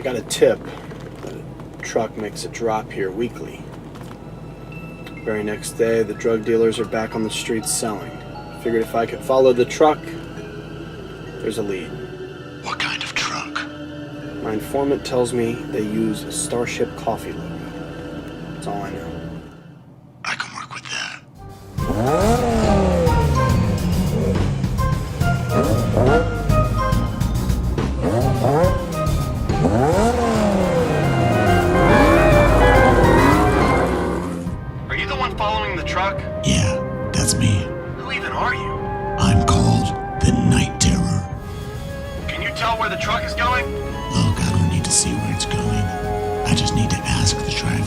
I got a tip that a truck makes a drop here weekly. Very next day, the drug dealers are back on the streets selling. Figured if I could follow the truck, there's a lead. What kind of truck? My informant tells me they use a Starship coffee logo. That's all I know. I can work with that. Are you the one following the truck? Yeah, that's me. Who even are you? I'm called the Night Terror. Can you tell where the truck is going? Look, I don't need to see where it's going. I just need to ask the driver.